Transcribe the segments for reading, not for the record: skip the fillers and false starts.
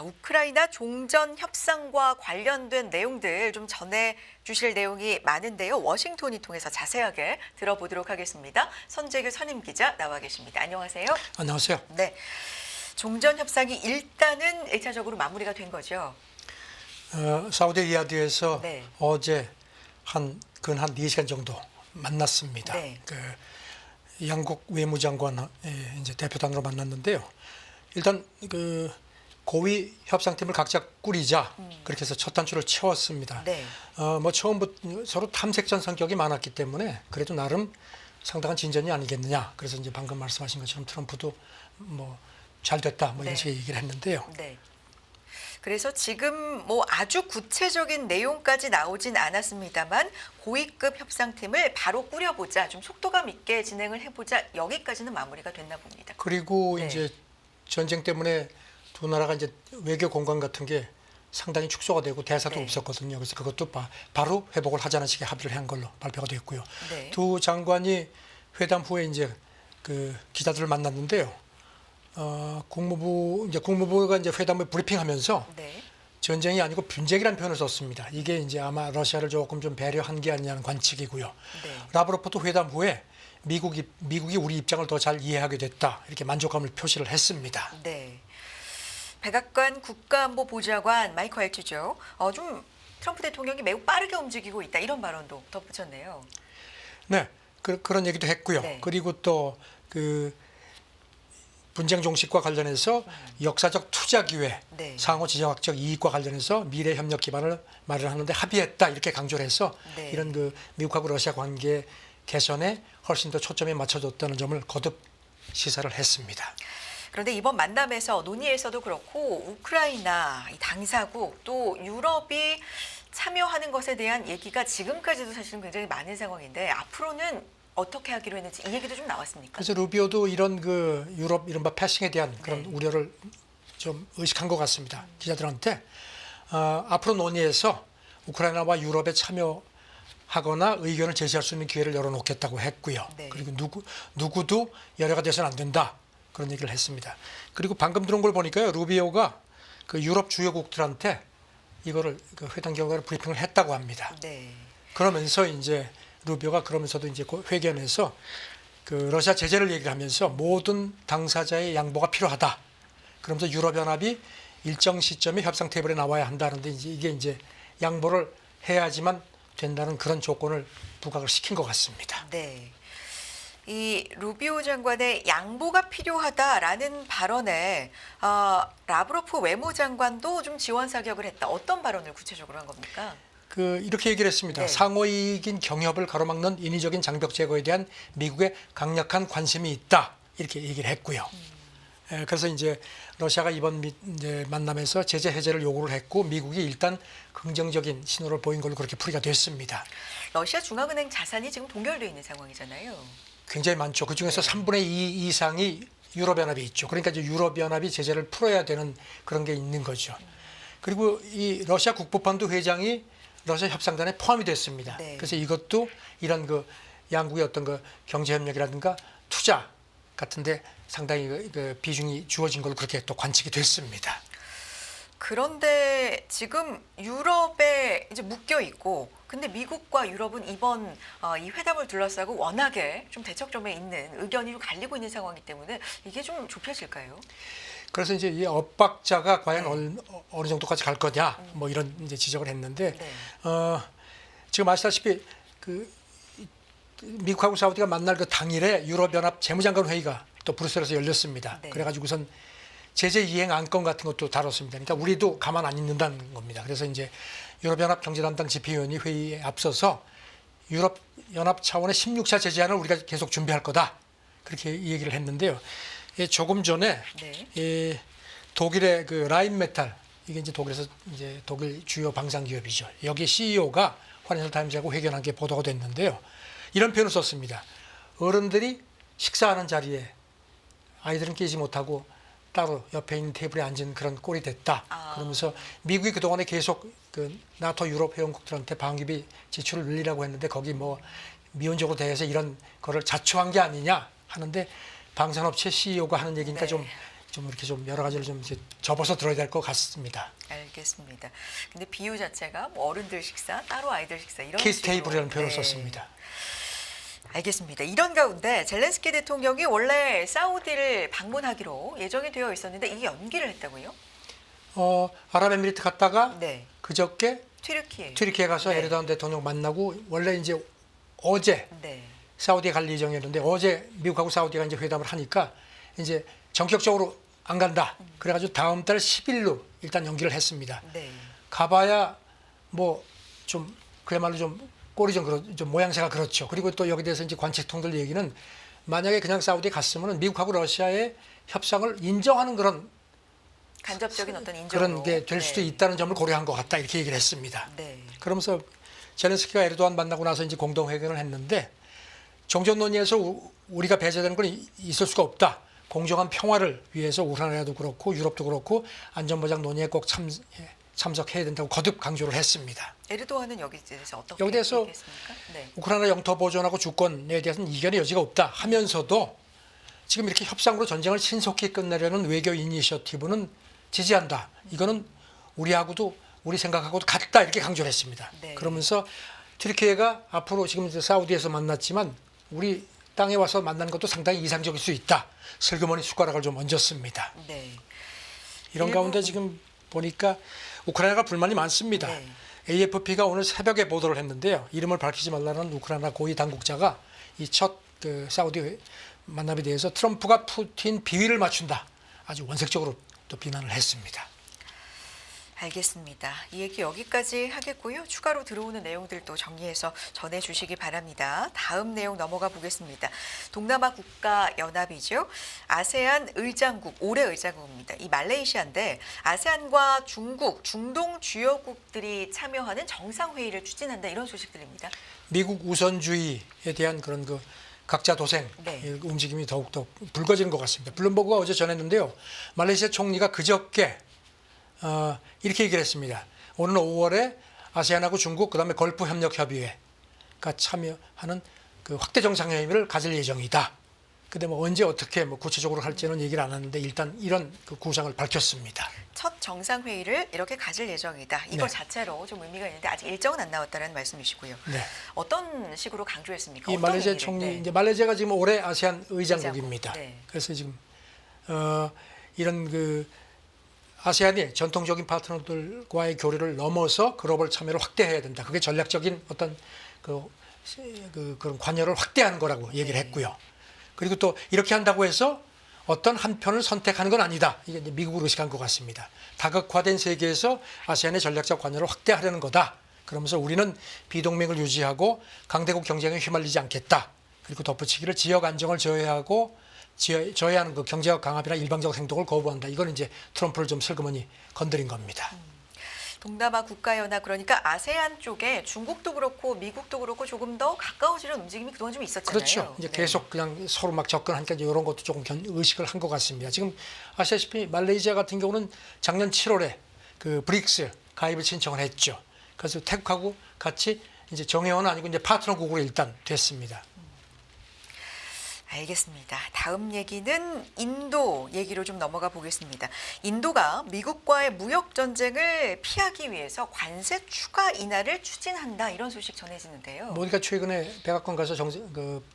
우크라이나 종전 협상과 관련된 내용들 좀 전해 주실 내용이 많은데요. 워싱턴이 통해서 자세하게 들어보도록 하겠습니다. 선재규 선임 기자 나와 계십니다. 안녕하세요. 안녕하세요. 네, 종전 협상이 일단은 1차적으로 마무리가 된 거죠. 사우디 리야드에서 네. 어제 근 한 4시간 정도 만났습니다. 네. 양국 외무장관 이제 대표단으로 만났는데요. 일단 고위 협상팀을 각자 꾸리자 그렇게 해서 첫 단추를 채웠습니다. 네. 뭐 처음부터 서로 탐색전 성격이 많았기 때문에 그래도 나름 상당한 진전이 아니겠느냐. 그래서 이제 방금 말씀하신 것처럼 트럼프도 뭐 잘 됐다 뭐 이런 네. 식의 얘기를 했는데요. 네. 그래서 지금 뭐 아주 구체적인 내용까지 나오진 않았습니다만 고위급 협상팀을 바로 꾸려보자, 좀 속도감 있게 진행을 해보자, 여기까지는 마무리가 됐나 봅니다. 그리고 네. 이제 전쟁 때문에 두 나라가 이제 외교 공간 같은 게 상당히 축소가 되고 대사도 네. 없었거든요. 그래서 그것도 바로 회복을 하자는 식의 합의를 한 걸로 발표가 됐고요. 네. 두 장관이 회담 후에 이제 기자들을 만났는데요. 국무부가 이제 회담을 브리핑하면서 네. 전쟁이 아니고 분쟁이라는 표현을 썼습니다. 이게 이제 아마 러시아를 조금 좀 배려한 게 아니냐는 관측이고요. 네. 라브로프도 회담 후에 미국이 우리 입장을 더 잘 이해하게 됐다 이렇게 만족감을 표시를 했습니다. 네. 백악관 국가안보보좌관 마이크 왈츠죠. 좀 트럼프 대통령이 매우 빠르게 움직이고 있다 이런 발언도 덧붙였네요. 네, 그런 얘기도 했고요. 네. 그리고 또 분쟁 종식과 관련해서 역사적 투자 기회, 네. 상호 지정학적 이익과 관련해서 미래 협력 기반을 마련하는데 합의했다 이렇게 강조를 해서 네. 이런 미국하고 러시아 관계 개선에 훨씬 더 초점이 맞춰졌다는 점을 거듭 시사를 했습니다. 그런데 이번 만남에서 논의에서도 그렇고 우크라이나 이 당사국 또 유럽이 참여하는 것에 대한 얘기가 지금까지도 사실은 굉장히 많은 상황인데 앞으로는 어떻게 하기로 했는지 이 얘기도 좀 나왔습니까? 그래서 루비오도 이런 유럽 이른바 패싱에 대한 그런 네. 우려를 좀 의식한 것 같습니다. 기자들한테 앞으로 논의해서 우크라이나와 유럽에 참여하거나 의견을 제시할 수 있는 기회를 열어놓겠다고 했고요. 네. 그리고 누구도 열애가 돼서는 안 된다 그런 얘기를 했습니다. 그리고 방금 들은 걸 보니까요, 루비오가 유럽 주요국들한테 이거를 회담 결과를 브리핑을 했다고 합니다. 네. 그러면서 이제 루비오가 그러면서도 이제 회견에서 러시아 제재를 얘기를 하면서 모든 당사자의 양보가 필요하다. 그러면서 유럽연합이 일정 시점에 협상 테이블에 나와야 한다는데 이게 이제 양보를 해야지만 된다는 그런 조건을 부각을 시킨 것 같습니다. 네. 이 루비오 장관의 양보가 필요하다라는 발언에 라브로프 외무장관도 좀 지원 사격을 했다. 어떤 발언을 구체적으로 한 겁니까? 이렇게 얘기를 했습니다. 네. 상호이익인 경협을 가로막는 인위적인 장벽 제거에 대한 미국의 강력한 관심이 있다. 이렇게 얘기를 했고요. 그래서 이제 러시아가 이번 이제 만남에서 제재 해제를 요구를 했고 미국이 일단 긍정적인 신호를 보인 걸로 그렇게 풀이가 됐습니다. 러시아 중앙은행 자산이 지금 동결되어 있는 상황이잖아요. 굉장히 많죠. 그중에서 3분의 2 이상이 유럽연합에 있죠. 그러니까 이제 유럽연합이 제재를 풀어야 되는 그런 게 있는 거죠. 그리고 이 러시아 국부펀드 회장이 러시아 협상단에 포함이 됐습니다. 네. 그래서 이것도 이런 양국의 어떤 경제 협력이라든가 투자 같은데 상당히 비중이 주어진 걸로 그렇게 또 관측이 됐습니다. 그런데 지금 유럽에 이제 묶여 있고, 근데 미국과 유럽은 이번 이 회담을 둘러싸고 워낙에 좀 대척점에 있는 의견이 좀 갈리고 있는 상황이기 때문에 이게 좀 좁혀질까요? 그래서 이제 이 엇박자가 과연 네. 어느 정도까지 갈 거냐, 뭐 이런 이제 지적을 했는데, 네. 지금 아시다시피 미국하고 사우디가 만날 당일에 유럽연합 재무장관 회의가 또 브뤼셀에서 열렸습니다. 네. 그래가지고선 제재 이행 안건 같은 것도 다뤘습니다. 그러니까 우리도 가만 안 있는다는 겁니다. 그래서 이제 유럽연합 경제담당 집회위원이 회의에 앞서서 유럽연합 차원의 16차 제재안을 우리가 계속 준비할 거다. 그렇게 얘기를 했는데요. 조금 전에 네. 독일의 라인메탈, 이게 이제 독일에서 이제 독일 주요 방산 기업이죠. 여기 CEO가 화이트 타임즈하고 회견한 게 보도가 됐는데요. 이런 표현을 썼습니다. 어른들이 식사하는 자리에 아이들은 끼지 못하고 따로 옆에 있는 테이블에 앉은 그런 꼴이 됐다. 그러면서 미국이 그동안에 계속 나토 유럽 회원국들한테 방위비 지출을 늘리라고 했는데 거기 뭐 미온적으로 대해서 이런 거를 자초한 게 아니냐 하는데 방산업체 CEO가 하는 얘기니까 네. 좀 좀 이렇게 좀 여러 가지를 좀 이제 접어서 들어야 될 것 같습니다. 알겠습니다. 근데 비유 자체가 뭐 어른들 식사, 따로 아이들 식사 이런 키스 식으로. 테이블이라는 표현을 네. 썼습니다. 알겠습니다. 이런 가운데 젤렌스키 대통령이 원래 사우디를 방문하기로 예정이 되어 있었는데 이게 연기를 했다고요? 아랍에미리트 갔다가 네. 그저께 튀르키예 가서 네. 에르도안 대통령 만나고 원래 이제 어제 네. 사우디에 갈 예정이었는데 어제 미국하고 사우디가 이제 회담을 하니까 이제 전격적으로 안 간다. 그래가지고 다음 달 10일로 일단 연기를 했습니다. 네. 가봐야 뭐 좀 그야말로 좀 꼴이 좀 모양새가 그렇죠. 그리고 또 여기 대해서 이제 관측통들 얘기는 만약에 그냥 사우디에 갔으면은 미국하고 러시아의 협상을 인정하는 간접적인 어떤 인정으로 그런 게 될 수도 네. 있다는 점을 고려한 것 같다 이렇게 얘기를 했습니다. 네. 그러면서 젤렌스키가 에르도안 만나고 나서 이제 공동회견을 했는데 종전 논의에서 우리가 배제되는 건 있을 수가 없다. 공정한 평화를 위해서 우크라이나도 그렇고 유럽도 그렇고 안전보장 논의에 꼭 참석해야 된다고 거듭 강조를 했습니다. 에르도안은 여기 대해서 어떻게 여기 대해서 얘기했습니까? 네. 우크라이나 영토 보존하고 주권에 대해서는 이견의 여지가 없다 하면서도 지금 이렇게 협상으로 전쟁을 신속히 끝내려는 외교 이니셔티브는 지지한다. 이거는 우리하고도 우리 생각하고도 같다 이렇게 강조를 했습니다. 네. 그러면서 튀르키예가 앞으로 지금 이제 사우디에서 만났지만 우리 땅에 와서 만나는 것도 상당히 이상적일 수 있다. 슬그머니 숟가락을 좀 얹었습니다. 네. 이런 가운데 지금 보니까 우크라이나가 불만이 많습니다. 네. AFP가 오늘 새벽에 보도를 했는데요. 이름을 밝히지 말라는 우크라이나 고위 당국자가 이 첫 사우디 만남에 대해서 트럼프가 푸틴 비위를 맞춘다. 아주 원색적으로 또 비난을 했습니다. 알겠습니다. 이 얘기 여기까지 하겠고요. 추가로 들어오는 내용들도 정리해서 전해주시기 바랍니다. 다음 내용 넘어가 보겠습니다. 동남아 국가 연합이죠. 아세안 의장국, 올해 의장국입니다. 이 말레이시아인데 아세안과 중국, 중동 주요국들이 참여하는 정상회의를 추진한다 이런 소식들입니다. 미국 우선주의에 대한 그런 그 각자 도생 네. 움직임이 더욱더 불거지는 것 같습니다. 블룸버그가 어제 전했는데요. 말레이시아 총리가 그저께 이렇게 얘기를 했습니다. 오는 5월에 아세안하고 중국 그다음에 걸프 협력 협의회가 참여하는 그 확대 정상회의를 가질 예정이다. 근데 뭐 언제 어떻게 뭐 구체적으로 할지는 얘기를 안 하는데 일단 이런 그 구상을 밝혔습니다. 첫 정상회의를 이렇게 가질 예정이다. 이거 네. 자체로 좀 의미가 있는데 아직 일정은 안 나왔다는 말씀이시고요. 네. 어떤 식으로 강조했습니까? 이 어떤 말레이시아 얘기를? 총리 네. 이제 말레이시아가 지금 올해 아세안 의장국입니다. 의장국, 네. 그래서 지금 이런 그 아세안이 전통적인 파트너들과의 교류를 넘어서 글로벌 참여를 확대해야 된다. 그게 전략적인 어떤 그런 관여를 확대하는 거라고 얘기를 네. 했고요. 그리고 또 이렇게 한다고 해서 어떤 한 편을 선택하는 건 아니다. 이게 이제 미국으로 의식한 것 같습니다. 다극화된 세계에서 아세안의 전략적 관여를 확대하려는 거다. 그러면서 우리는 비동맹을 유지하고 강대국 경쟁에 휘말리지 않겠다. 그리고 덧붙이기를 지역 안정을 저해하는 그 경제적 강압이나 일방적 행동을 거부한다. 이건 이제 트럼프를 좀 슬그머니 건드린 겁니다. 동남아 국가연합 그러니까 아세안 쪽에 중국도 그렇고 미국도 그렇고 조금 더 가까워지는 움직임이 그동안 좀 있었잖아요. 그렇죠. 이제 네. 계속 그냥 서로 막 접근하니까 이제 이런 것도 조금 의식을 한 것 같습니다. 지금 아시다시피 말레이시아 같은 경우는 작년 7월에 그 브릭스 가입을 신청을 했죠. 그래서 태국하고 같이 이제 정회원은 아니고 이제 파트너국으로 일단 됐습니다. 알겠습니다. 다음 얘기는 인도 얘기로 좀 넘어가 보겠습니다. 인도가 미국과의 무역 전쟁을 피하기 위해서 관세 추가 인하를 추진한다 이런 소식 전해지는데요. 모디가 최근에 백악관 가서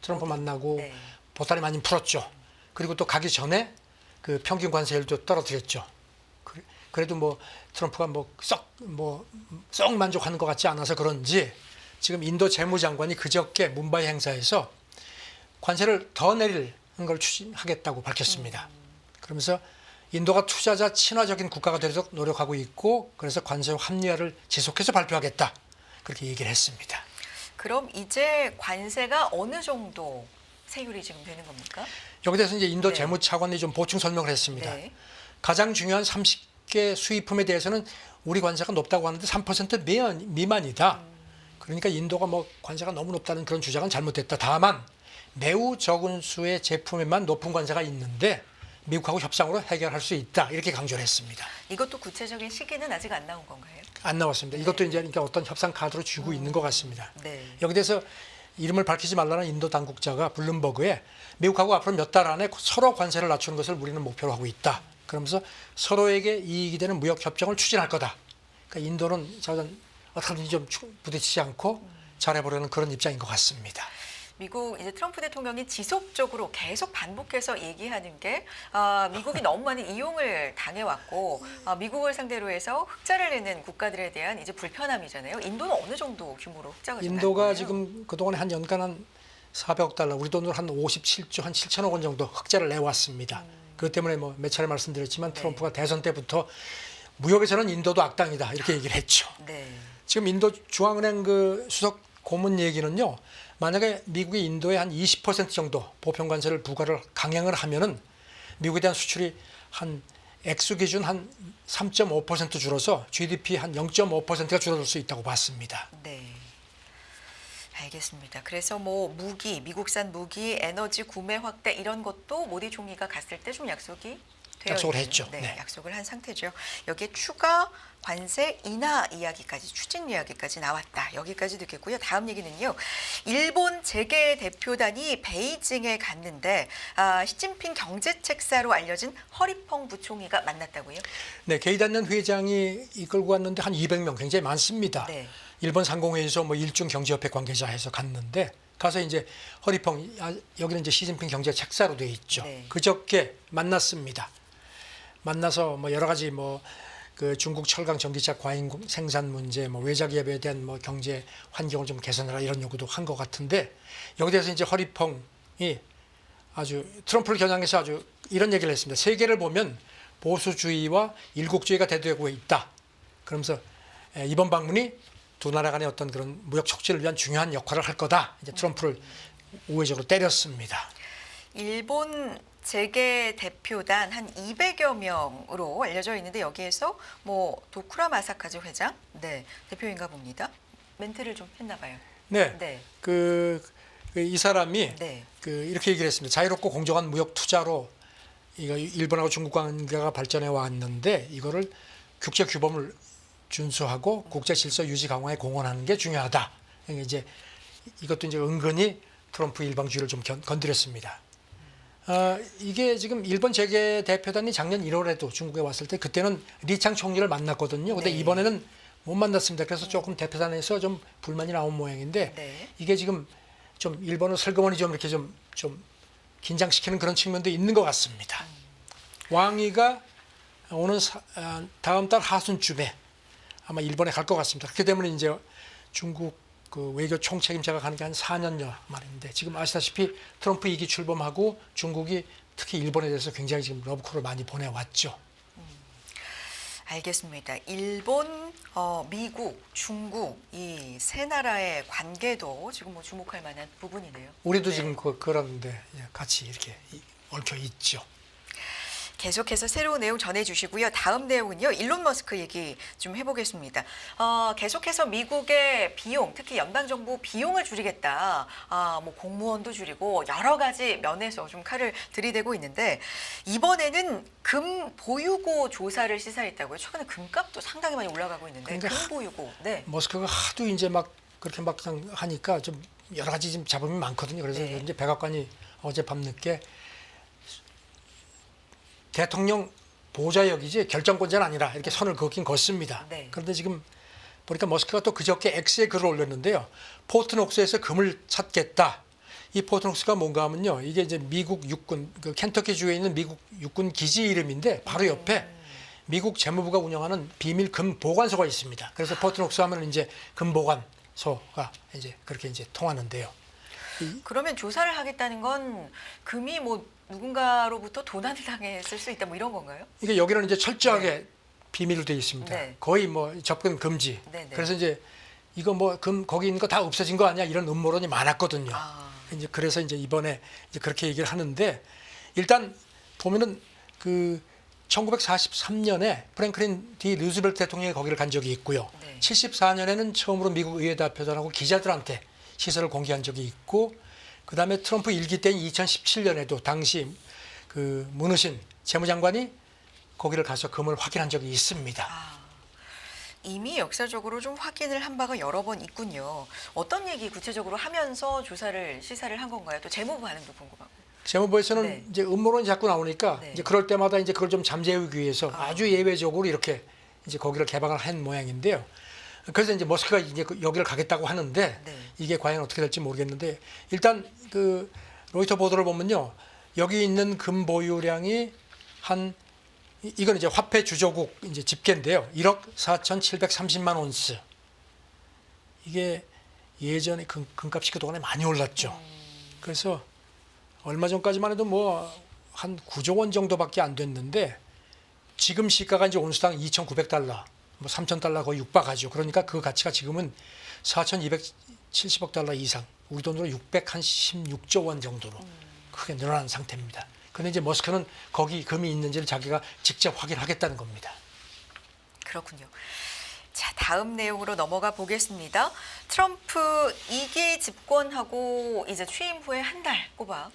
트럼프 만나고 네. 보따리 많이 풀었죠. 그리고 또 가기 전에 그 평균 관세율도 떨어뜨렸죠. 그래도 뭐 트럼프가 썩 만족하는 것 같지 않아서 그런지 지금 인도 재무장관이 그저께 문바이 행사에서 관세를 더 내리는 걸 추진하겠다고 밝혔습니다. 그러면서 인도가 투자자 친화적인 국가가 되도록 노력하고 있고 그래서 관세 합리화를 지속해서 발표하겠다. 그렇게 얘기를 했습니다. 그럼 이제 관세가 어느 정도 세율이 지금 되는 겁니까? 여기 대해서 이제 인도 네. 재무차관이 좀 보충 설명을 했습니다. 네. 가장 중요한 30개 수입품에 대해서는 우리 관세가 높다고 하는데 3% 미만이다. 그러니까 인도가 뭐 관세가 너무 높다는 그런 주장은 잘못됐다. 다만 매우 적은 수의 제품에만 높은 관세가 있는데 미국하고 협상으로 해결할 수 있다. 이렇게 강조를 했습니다. 이것도 구체적인 시기는 아직 안 나온 건가요? 안 나왔습니다. 이것도 이제 그러니까 어떤 협상 카드로 쥐고 있는 것 같습니다. 네. 여기 대해서 이름을 밝히지 말라는 인도 당국자가 블룸버그에 미국하고 앞으로 몇 달 안에 서로 관세를 낮추는 것을 우리는 목표로 하고 있다. 그러면서 서로에게 이익이 되는 무역 협정을 추진할 거다. 그러니까 인도는 어떻게든지 좀 부딪히지 않고 잘해보려는 그런 입장인 것 같습니다. 미국 이제 트럼프 대통령이 지속적으로 계속 반복해서 얘기하는 게 미국이 너무 많은 이용을 당해왔고 미국을 상대로 해서 흑자를 내는 국가들에 대한 이제 불편함이잖아요. 인도는 어느 정도 규모로 흑자가 좀 인도가 날 거예요? 지금 그동안에 한 연간 한 400억 달러, 우리 돈으로 한 57조, 한 7천억 원 정도 흑자를 내왔습니다. 그것 때문에 뭐 몇 차례 말씀드렸지만 트럼프가 대선 때부터 무역에서는 인도도 악당이다 이렇게 얘기를 했죠. 네. 지금 인도 중앙은행 그 수석 고문 얘기는요. 만약에 미국이 인도에 한 20% 정도 보편 관세를 부과를 강행을 하면은 미국에 대한 수출이 한 액수 기준 한 3.5% 줄어서 GDP 한 0.5%가 줄어들 수 있다고 봤습니다. 네. 알겠습니다. 그래서 뭐 무기, 미국산 무기, 에너지 구매 확대 이런 것도 모디 총리가 갔을 때 좀 약속이 되어 약속을 있는, 했죠. 네, 네. 약속을 한 상태죠. 여기에 추가 관세 인하 이야기까지, 추진 이야기까지 나왔다. 여기까지 듣겠고요. 다음 얘기는요. 일본 재계 대표단이 베이징에 갔는데 시진핑 경제책사로 알려진 허리펑 부총리가 만났다고요? 네, 게이단년 회장이 이끌고 갔는데 한 200명 굉장히 많습니다. 네. 일본 상공회의소 뭐 일중 경제협회 관계자 해서 갔는데 가서 이제 허리펑 여기는 이제 시진핑 경제책사로 되어 있죠. 네. 그저께 만났습니다. 만나서 뭐 여러 가지 뭐 그 중국 철강 전기차 과잉 생산 문제, 뭐 외자 기업에 대한 뭐 경제 환경을 좀 개선하라 이런 요구도 한 것 같은데 여기 대해서 이제 허리펑이 아주 트럼프를 겨냥해서 아주 이런 얘기를 했습니다. 세계를 보면 보수주의와 일국주의가 대두되고 있다. 그러면서 이번 방문이 두 나라 간의 어떤 그런 무역 촉진을 위한 중요한 역할을 할 거다. 이제 트럼프를 우회적으로 때렸습니다. 일본 재계 대표단 한 200여 명으로 알려져 있는데 여기에서 뭐 도쿠라 마사카즈 회장, 네, 대표인가 봅니다. 멘트를 좀 했나 봐요. 네, 네. 이 사람이 네. 이렇게 얘기를 했습니다. 자유롭고 공정한 무역 투자로 이거 일본하고 중국 관계가 발전해 왔는데 이거를 국제 규범을 준수하고 국제 질서 유지 강화에 공헌하는 게 중요하다. 그러니까 이제 이것도 이제 은근히 트럼프 일방주의를 좀 건드렸습니다. 이게 지금 일본 재계 대표단이 작년 1월에도 중국에 왔을 때 그때는 리창 총리를 만났거든요. 근데 네. 이번에는 못 만났습니다. 그래서 조금 대표단에서 좀 불만이 나온 모양인데 네. 이게 지금 좀 일본을 슬그머니 좀 이렇게 좀 긴장시키는 그런 측면도 있는 것 같습니다. 왕이가 오는 다음 달 하순쯤에 아마 일본에 갈 것 같습니다. 그렇게 되면 이제 중국 그 외교 총책임자가 가는 게 한 4년여 말인데 지금 아시다시피 트럼프 2기 출범하고 중국이 특히 일본에 대해서 굉장히 지금 러브콜을 많이 보내왔죠. 알겠습니다. 일본, 미국, 중국 이 세 나라의 관계도 지금 뭐 주목할 만한 부분이네요. 우리도 네. 지금 그런데 같이 이렇게 얽혀 있죠. 계속해서 새로운 내용 전해주시고요. 다음 내용은요. 일론 머스크 얘기 좀 해보겠습니다. 계속해서 미국의 비용, 특히 연방정부 비용을 줄이겠다. 뭐 공무원도 줄이고 여러 가지 면에서 좀 칼을 들이대고 있는데 이번에는 금 보유고 조사를 시사했다고요. 최근에 금값도 상당히 많이 올라가고 있는데 그러니까 금 보유고. 네. 머스크가 하도 이제 막 그렇게 막 그냥 하니까 좀 여러 가지 지금 잡음이 많거든요. 그래서 네. 이제 백악관이 어젯밤 늦게 대통령 보좌역이지 결정권자는 아니라 이렇게 선을 긋긴 걷습니다. 네. 그런데 지금 보니까 머스크가 또 그저께 X에 글을 올렸는데요. 포트녹스에서 금을 찾겠다. 이 포트녹스가 뭔가 하면요. 이게 이제 미국 육군, 그 켄터키주에 있는 미국 육군 기지 이름인데 바로 옆에 미국 재무부가 운영하는 비밀 금 보관소가 있습니다. 그래서 포트녹스 하면 이제 금 보관소가 이제 그렇게 이제 통하는데요. 그러면 조사를 하겠다는 건 금이 뭐 누군가로부터 도난을 당했을 수 있다 뭐 이런 건가요? 이게 여기는 이제 철저하게 비밀로 되어 있습니다. 네. 거의 뭐 접근 금지. 네, 네. 그래서 이제 이거 뭐 금 거기 있는 거 다 없어진 거 아니야 이런 음모론이 많았거든요. 이제 그래서 이제 이번에 이제 그렇게 얘기를 하는데 일단 보면은 그 1943년에 프랭클린 D 루즈벨트 대통령이 거기를 간 적이 있고요. 네. 74년에는 처음으로 미국 의회 대표단하고 기자들한테 시설을 공개한 적이 있고 그다음에 트럼프 1기 때인 2017년에도 당시 그 문우신 재무장관이 거기를 가서 금을 확인한 적이 있습니다. 이미 역사적으로 좀 확인을 한 바가 여러 번 있군요. 어떤 얘기 구체적으로 하면서 시사를 한 건가요? 또 재무부 반응도 궁금하고. 재무부에서는 네. 이제 음모론이 자꾸 나오니까 네. 이제 그럴 때마다 이제 그걸 좀 잠재우기 위해서 아주 예외적으로 이렇게 이제 거기를 개방을 한 모양인데요. 그래서 이제 머스크가 이제 여기를 가겠다고 하는데 네. 이게 과연 어떻게 될지 모르겠는데 일단 그 로이터 보도를 보면요. 여기 있는 금 보유량이 이건 이제 화폐 주조국 이제 집계인데요. 1억 4,730만 온스. 이게 예전에 금값이 그동안에 많이 올랐죠. 그래서 얼마 전까지만 해도 뭐 한 9조 원 정도밖에 안 됐는데 지금 시가가 이제 온수당 2,900달러, 뭐 3,000달러 거의 육박하죠. 그러니까 그 가치가 지금은 4,270억 달러 이상, 우리 돈으로 616조 원 정도로 크게 늘어난 상태입니다. 근데 이제 머스크는 거기 금이 있는지를 자기가 직접 확인하겠다는 겁니다. 그렇군요. 자, 다음 내용으로 넘어가 보겠습니다. 트럼프 2기 집권하고 이제 취임 후에 한 달 꼬박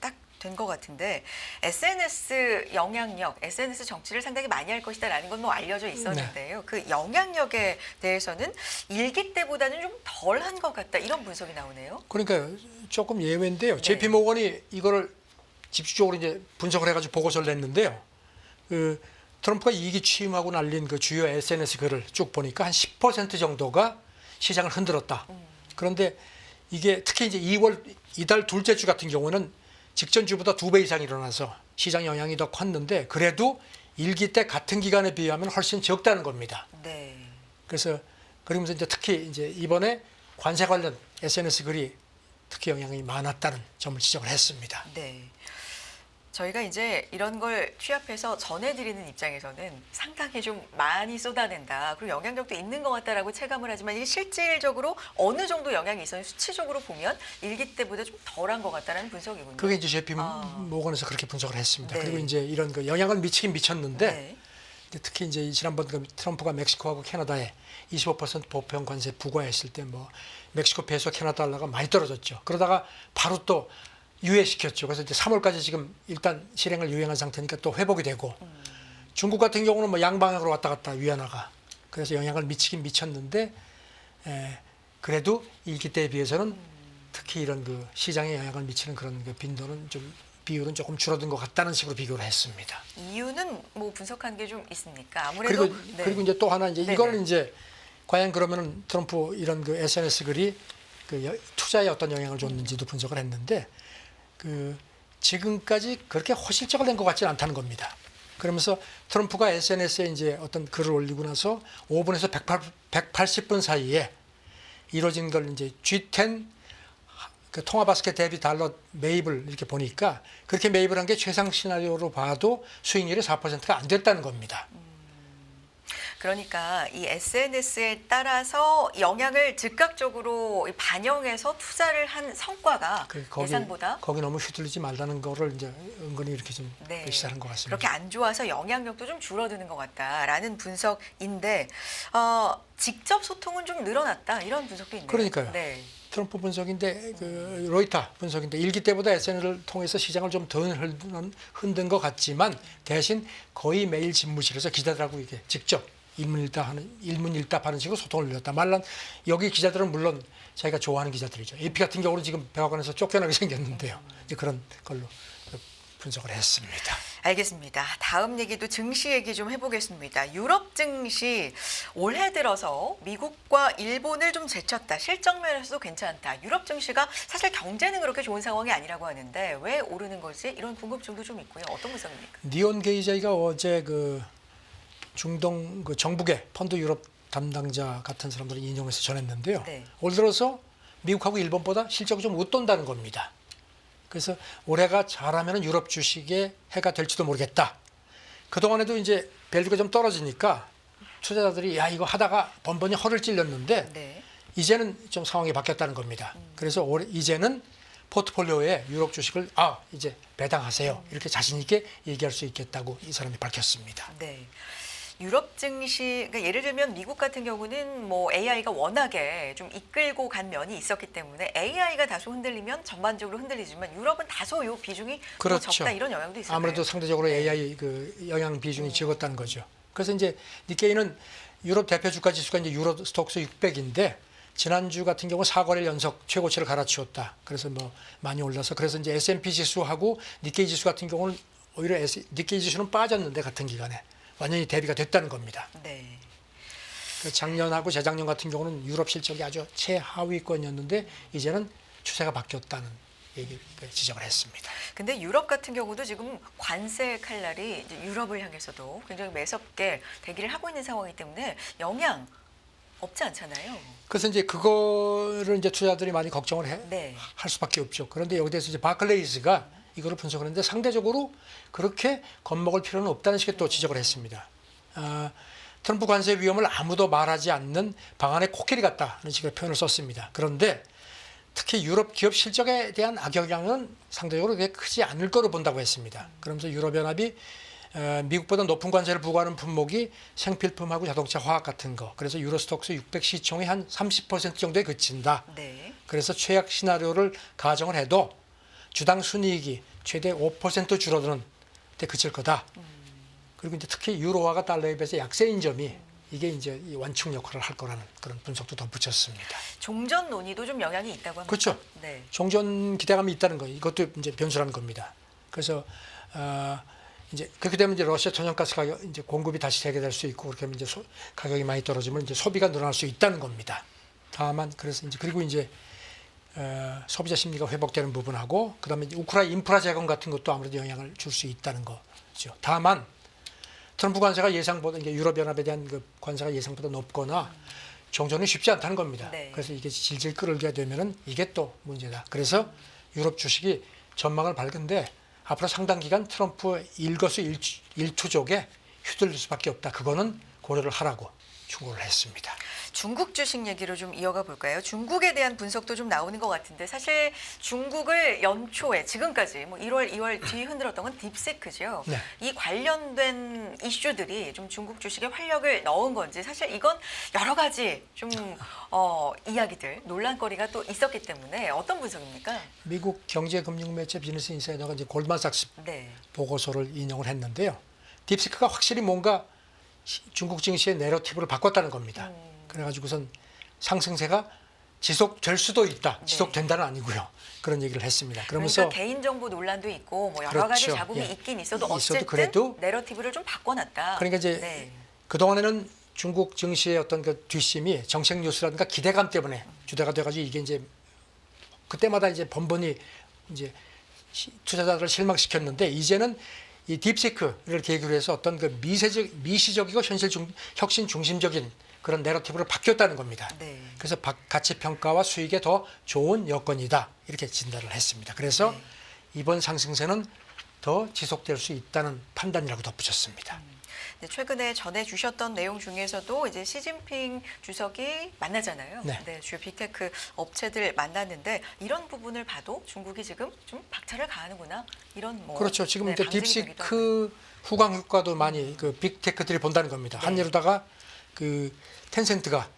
딱 된 것 같은데 SNS 영향력, SNS 정치를 상당히 많이 할 것이다라는 건 뭐 알려져 있었는데요. 그 영향력에 대해서는 1기 때보다는 좀 덜한 것 같다 이런 분석이 나오네요. 그러니까 조금 예외인데요. 네. JP 모건이 이거를 집중적으로 이제 분석을 해가지고 보고서를 냈는데요. 그 트럼프가 2기 취임하고 날린 그 주요 SNS 글을 쭉 보니까 한 10% 정도가 시장을 흔들었다. 그런데 이게 특히 이제 이달 둘째 주 같은 경우는 직전 주보다 2배 이상 일어나서 시장 영향이 더 컸는데 그래도 1기 때 같은 기간에 비하면 훨씬 적다는 겁니다. 네. 그래서 그러면서 이제 특히 이제 이번에 관세 관련 SNS 글이 특히 영향이 많았다는 점을 지적을 했습니다. 네. 저희가 이제 이런 걸 취합해서 전해드리는 입장에서는 상당히 좀 많이 쏟아낸다. 그리고 영향력도 있는 것 같다라고 체감을 하지만 이게 실질적으로 어느 정도 영향이 있었는지 수치적으로 보면 1기 때보다 좀 덜한 것 같다는 분석이군요. 그게 이제 JP 모건에서 그렇게 분석을 했습니다. 네. 그리고 이제 이런 그 영향을 미치긴 미쳤는데 네. 특히 이제 지난번 그 트럼프가 멕시코하고 캐나다에 25% 보편 관세 부과했을 때 뭐 멕시코 페소 캐나다 달러가 많이 떨어졌죠. 그러다가 바로 또 유예시켰죠. 그래서 이제 3월까지 지금 일단 실행을 유예한 상태니까 또 회복이 되고 중국 같은 경우는 뭐 양방향으로 왔다 갔다 위안화가 그래서 영향을 미치긴 미쳤는데 그래도 1기 때에 비해서는 특히 이런 그 시장에 영향을 미치는 그런 그 빈도는 좀 비율은 조금 줄어든 것 같다는 식으로 비교를 했습니다. 이유는 뭐 분석한 게 좀 있습니까? 아무래도 그리고 이제 또 하나 이제 네네. 이거는 이제 과연 그러면은 트럼프 이런 그 SNS 글이 그 투자에 어떤 영향을 줬는지도 분석을 했는데 그 지금까지 그렇게 호실적을 낸 것 같지는 않다는 겁니다. 그러면서 트럼프가 SNS에 이제 어떤 글을 올리고 나서 5분에서 180분 사이에 이루어진 걸 이제 G10 그 통화 바스켓 대비 달러 매입을 이렇게 보니까 그렇게 매입을 한 게 최상 시나리오로 봐도 수익률이 4%가 안 됐다는 겁니다. 그러니까 이 SNS에 따라서 영향을 즉각적으로 반영해서 투자를 한 성과가 예상보다 거기 너무 휘둘리지 말라는 거를 이제 은근히 이렇게 좀 시사한 것 같습니다. 그렇게 안 좋아서 영향력도 좀 줄어드는 것 같다라는 분석인데 직접 소통은 좀 늘어났다 이런 분석도 있네요. 그러니까요. 네. 트럼프 분석인데 그 로이터 분석인데 1기 때보다 SNS를 통해서 시장을 좀 더 흔든 것 같지만 대신 거의 매일 집무실에서 기자들하고 이게 직접 일문일답하는 식으로 소통을 늘렸다. 말란 여기 기자들은 물론 자기가 좋아하는 기자들이죠. AP 같은 경우는 지금 백악관에서 쫓겨나게 생겼는데요. 이제 그런 걸로 분석을 했습니다. 알겠습니다. 다음 얘기도 증시 얘기 좀 해보겠습니다. 유럽 증시 올해 들어서 미국과 일본을 좀 제쳤다. 실적 면에서도 괜찮다. 유럽 증시가 사실 경제는 그렇게 좋은 상황이 아니라고 하는데 왜 오르는 거지? 이런 궁금증도 좀 있고요. 어떤 분석입니까? 니온 게이자이가 어제 그 중동 그 정부계 펀드 유럽 담당자 같은 사람들을 인용해서 전했는데요. 네. 올 들어서 미국하고 일본보다 실적이 좀 웃돈다는 겁니다. 그래서 올해가 잘하면 유럽 주식의 해가 될지도 모르겠다. 그동안에도 이제 밸류가 좀 떨어지니까 투자자들이 야 이거 하다가 번번이 허를 찔렸는데 네. 이제는 좀 상황이 바뀌었다는 겁니다. 그래서 이제는 포트폴리오에 유럽 주식을 이제 배당하세요. 이렇게 자신 있게 얘기할 수 있겠다고 이 사람이 밝혔습니다. 네. 유럽 증시, 그러니까 예를 들면 미국 같은 경우는 뭐 AI가 워낙에 좀 이끌고 간 면이 있었기 때문에 AI가 다소 흔들리면 전반적으로 흔들리지만 유럽은 다소 요 비중이 그렇죠. 적다 이런 영향도 있어요. 아무래도 상대적으로 AI 그 영향 비중이 적었다는 거죠. 그래서 이제 니케이는 유럽 대표 주가 지수가 이제 유로 스톡스 600인데 지난주 같은 경우 4거래일 연속 최고치를 갈아치웠다. 그래서 뭐 많이 올라서 그래서 이제 S&P 지수하고 니케이 지수 같은 경우는 오히려 니케이 지수는 빠졌는데 같은 기간에 완전히 대비가 됐다는 겁니다. 네. 그 작년하고 재작년 같은 경우는 유럽 실적이 아주 최하위권이었는데 이제는 추세가 바뀌었다는 얘기를 지적을 했습니다. 근데 유럽 같은 경우도 지금 관세 칼날이 이제 유럽을 향해서도 굉장히 매섭게 대기를 하고 있는 상황이기 때문에 영향 없지 않잖아요. 그래서 이제 그거를 이제 투자자들이 많이 걱정을 네. 할 수밖에 없죠. 그런데 여기 대해서 이제 바클레이스가 이거를 분석을 했는데 상대적으로 그렇게 겁먹을 필요는 없다는 식의 또 지적을 했습니다. 트럼프 관세 위험을 아무도 말하지 않는 방안의 코끼리 같다는 식의 표현을 썼습니다. 그런데 특히 유럽 기업 실적에 대한 악영향은 상대적으로 그렇게 크지 않을 거로 본다고 했습니다. 그러면서 유럽연합이 미국보다 높은 관세를 부과하는 품목이 생필품하고 자동차, 화학 같은 거. 그래서 유로스톡스 600 시총이 한 30% 정도에 그친다. 네. 그래서 최악 시나리오를 가정을 해도 주당 순이익이 최대 5% 줄어드는 데 그칠 거다. 그리고 이제 특히 유로화가 달러에 비해서 약세인 점이 이게 이제 이 완충 역할을 할 거라는 그런 분석도 덧붙였습니다. 종전 논의도 좀 영향이 있다고 합니다. 그렇죠. 네. 종전 기대감이 있다는 거 이것도 이제 변수라는 겁니다. 그래서 이제 그렇게 되면 이제 러시아 천연가스 가격 이제 공급이 다시 재개될 수 있고 그렇게 하면 이제 가격이 많이 떨어지면 이제 소비가 늘어날 수 있다는 겁니다. 다만 그래서 이제 그리고 이제 소비자 심리가 회복되는 부분하고 그다음에 이제 우크라이나 인프라 재건 같은 것도 아무래도 영향을 줄 수 있다는 거죠. 다만 트럼프 관세가 예상보다 이제 유럽연합에 대한 그 관세가 예상보다 높거나 종전이 쉽지 않다는 겁니다. 네. 그래서 이게 질질 끌게 되면은 이게 또 문제다. 그래서 유럽 주식이 전망을 밝은데 앞으로 상당 기간 트럼프 일거수일투족에 휘둘릴 수밖에 없다. 그거는 고려를 하라고 충고를 했습니다. 중국 주식 얘기로 좀 이어가 볼까요? 중국에 대한 분석도 좀 나오는 것 같은데 사실 중국을 연초에 지금까지 뭐 1월, 2월 뒤 흔들었던 건 딥세크죠. 네. 이 관련된 이슈들이 좀 중국 주식에 활력을 넣은 건지 사실 이건 여러 가지 좀 이야기들 논란거리가 또 있었기 때문에 어떤 분석입니까? 미국 경제금융매체 비즈니스 인사이더가 이제 골드만삭스 네. 보고서를 인용을 했는데요. 딥시크가 확실히 뭔가 중국 증시의 내러티브를 바꿨다는 겁니다. 그래가지고선 상승세가 지속될 수도 있다. 네. 지속된다는 아니고요. 그런 얘기를 했습니다. 그러면서 그러니까 개인정보 논란도 있고 뭐 여러 가지 그렇죠. 잡음이 예. 있긴 있어도 있어도 어쨌든 그래도 내러티브를 좀 바꿔놨다. 그러니까 이제 네. 그동안에는 중국 증시의 어떤 그 뒷심이 정책 뉴스라든가 기대감 때문에 주대가 돼가지고 이게 이제 그때마다 이제 번번이 이제 투자자들을 실망시켰는데 이제는 이 딥시크를 계기로 해서 어떤 그 미시적이고 혁신 중심적인 그런 내러티브로 바뀌었다는 겁니다. 네. 그래서 가치 평가와 수익에 더 좋은 여건이다 이렇게 진단을 했습니다. 그래서 네. 이번 상승세는 더 지속될 수 있다는 판단이라고 덧붙였습니다. 최근에 전해주셨던 내용 중에서도 이제 시진핑 주석이 만나잖아요. 네. 주요 빅테크 업체들 만났는데 이런 부분을 봐도 중국이 지금 좀 박차를 가하는구나 이런 뭐 그렇죠. 지금 네, 이제 방증이 되기도 하고요. 딥시크 후광 효과도 많이 그 빅테크들이 본다는 겁니다. 네. 한예로다가 그 텐센트가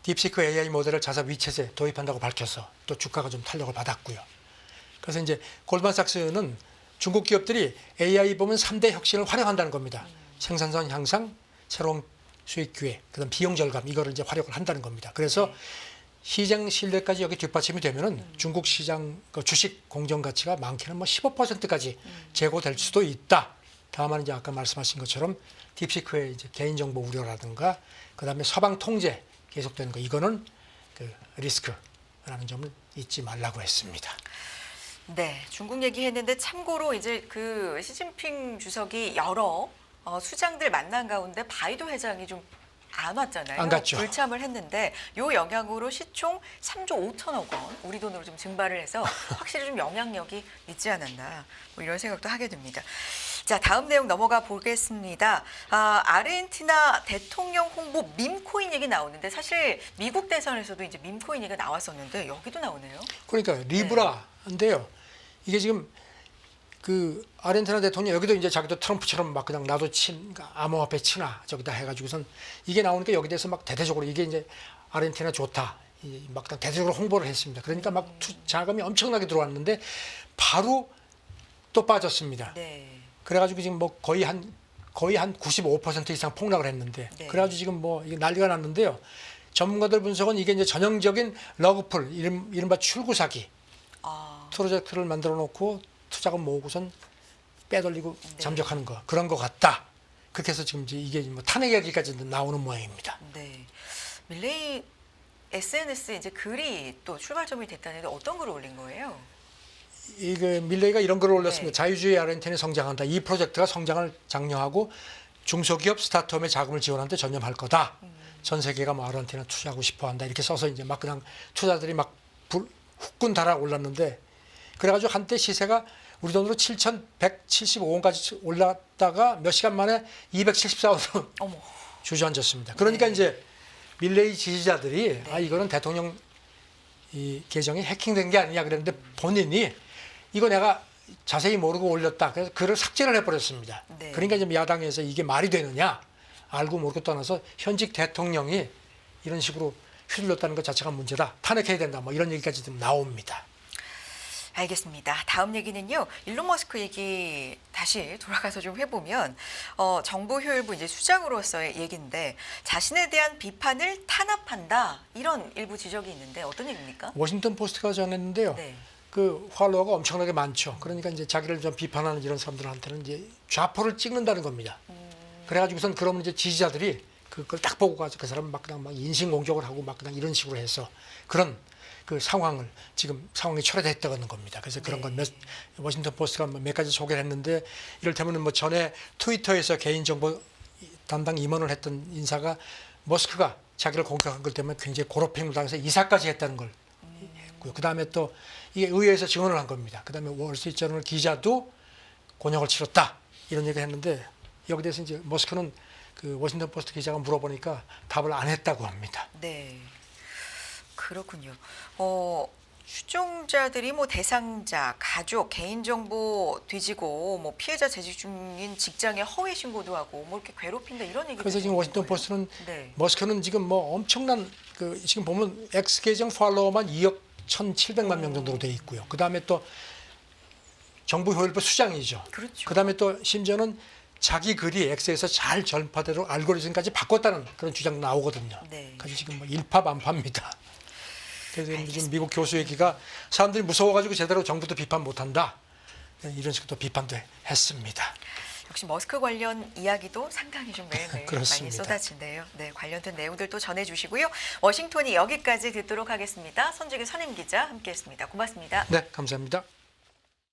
딥시크 AI 모델을 자사 위챗에 도입한다고 밝혀서 또 주가가 좀 탄력을 받았고요. 그래서 이제 골드만삭스는 중국 기업들이 AI 보면 3대 혁신을 활용한다는 겁니다. 생산성 향상, 새로운 수익 기회, 그다음 비용 절감 이거를 이제 활용을 한다는 겁니다. 그래서 네. 시장 신뢰까지 여기 뒷받침이 되면은 중국 시장 그 주식 공정 가치가 많게는 뭐 15%까지 제고될 수도 있다. 다만 이제 아까 말씀하신 것처럼 딥시크의 이제 개인정보 우려라든가 그다음에 서방 통제 계속되는 거 이거는 그 리스크라는 점을 잊지 말라고 했습니다. 네, 중국 얘기했는데 참고로 이제 그 시진핑 주석이 여러 수장들 만난 가운데 바이두 회장이 좀 안 왔잖아요. 안 갔죠. 불참을 했는데 요 영향으로 시총 3조 5천억 원 우리 돈으로 좀 증발을 해서 확실히 좀 영향력이 있지 않았나 뭐 이런 생각도 하게 됩니다. 자, 다음 내용 넘어가 보겠습니다. 아르헨티나 대통령 홍보 밈코인 얘기 나오는데 사실 미국 대선에서도 이제 밈코인 얘기가 나왔었는데 여기도 나오네요. 그러니까 리브라인데요. 이게 지금 그 아르헨티나 대통령 여기도 이제 자기도 트럼프처럼 막 그냥 나도 암호화폐 치나 저기다 해가지고선 이게 나오니까 여기 대해서 막 대대적으로 이게 이제 아르헨티나 좋다 막 대대적으로 홍보를 했습니다. 그러니까 막 자금이 엄청나게 들어왔는데 바로 또 빠졌습니다. 네. 그래가지고 지금 뭐 거의 한 거의 한 95% 이상 폭락을 했는데 네. 그래가지고 지금 뭐 이게 난리가 났는데요. 전문가들 분석은 이게 이제 전형적인 러그풀, 이른바 출구 사기 아, 프로젝트를 만들어 놓고 투자금 모으고선 빼돌리고 네. 잠적하는 거 그런 것 같다. 그렇게 해서 지금 이게 뭐 탄핵 얘기까지 나오는 모양입니다. 네. 밀레이 SNS에 이제 글이 또 출발점이 됐다는데 어떤 글을 올린 거예요? 이게 밀레이가 이런 글을 올렸습니다. 네. 자유주의 아르헨티나이 성장한다. 이 프로젝트가 성장을 장려하고 중소기업 스타트업의 자금을 지원하는 데 전념할 거다. 전 세계가 뭐 아르헨티나 투자하고 싶어한다. 이렇게 써서 이제 막 그냥 투자들이 막 후끈 달아 올랐는데 그래가지고 한때 시세가 우리 돈으로 7,175원까지 올랐다가 몇 시간 만에 274원으로 어머. 주저앉았습니다. 그러니까 네. 이제 밀레이 지지자들이 네. 아 이거는 대통령 이 계정이 해킹된 게 아니냐 그랬는데 본인이 이거 내가 자세히 모르고 올렸다. 그래서 글을 삭제를 해버렸습니다. 네. 그러니까 이제 야당에서 이게 말이 되느냐 알고 모르고 떠나서 현직 대통령이 이런 식으로 휘둘렀다는 것 자체가 문제다. 탄핵해야 된다. 뭐 이런 얘기까지 좀 나옵니다. 알겠습니다. 다음 얘기는요. 일론 머스크 얘기 다시 돌아가서 좀 해보면 정부 효율부 이제 수장으로서의 얘기인데 자신에 대한 비판을 탄압한다 이런 일부 지적이 있는데 어떤 얘기입니까? 워싱턴 포스트가 전했는데요. 네. 그 팔로워가 엄청나게 많죠. 그러니까 이제 자기를 좀 비판하는 이런 사람들한테는 이제 좌포를 찍는다는 겁니다. 그래가지고선 그러면 이제 지지자들이 그걸 딱 보고 가서 그 사람 막 그냥 막 인신공격을 하고 막 그냥 이런 식으로 해서 그런 그 상황을 지금 상황이 초래됐다는 겁니다. 그래서 그런 건 워싱턴 포스트가 몇 가지 소개를 했는데 이를테면 뭐 전에 트위터에서 개인정보 담당 임원을 했던 인사가 머스크가 자기를 공격한 것 때문에 굉장히 고로팽을 당해서 이사까지 했다는 걸 했고요. 그 다음에 또 이게 의회에서 증언을 한 겁니다. 그 다음에 월스트리트저널 기자도 곤욕을 치렀다 이런 얘기를 했는데 여기 대해서 이제 머스크는 그 워싱턴 포스트 기자가 물어보니까 답을 안 했다고 합니다. 네. 그렇군요. 추종자들이 뭐 대상자, 가족, 개인정보 뒤지고 뭐 피해자 재직 중인 직장에 허위 신고도 하고 뭐 이렇게 괴롭힌다 이런 얘기. 그래서 지금 워싱턴 포스트는 네. 머스크는 지금 뭐 엄청난 그 지금 보면 X 계정 팔로워만 2억 1,700만 명 정도로 돼 있고요. 그 다음에 또 정부 효율부 수장이죠. 그렇죠. 그 다음에 또 심지어는 자기 글이 X에서 잘 전파대로 알고리즘까지 바꿨다는 그런 주장도 나오거든요. 네. 그래서 지금 뭐 일파만파입니다. 그래서 지금 미국 교수 얘기가 사람들이 무서워가지고 제대로 정부도 비판 못한다. 이런 식으로 또 비판도 했습니다. 역시 머스크 관련 이야기도 상당히 좀 매일매일 많이 그렇습니다. 쏟아진대요. 네, 관련된 내용들도 전해주시고요. 워싱턴이 여기까지 듣도록 하겠습니다. 손주기 선임 기자 함께했습니다. 고맙습니다. 네, 감사합니다.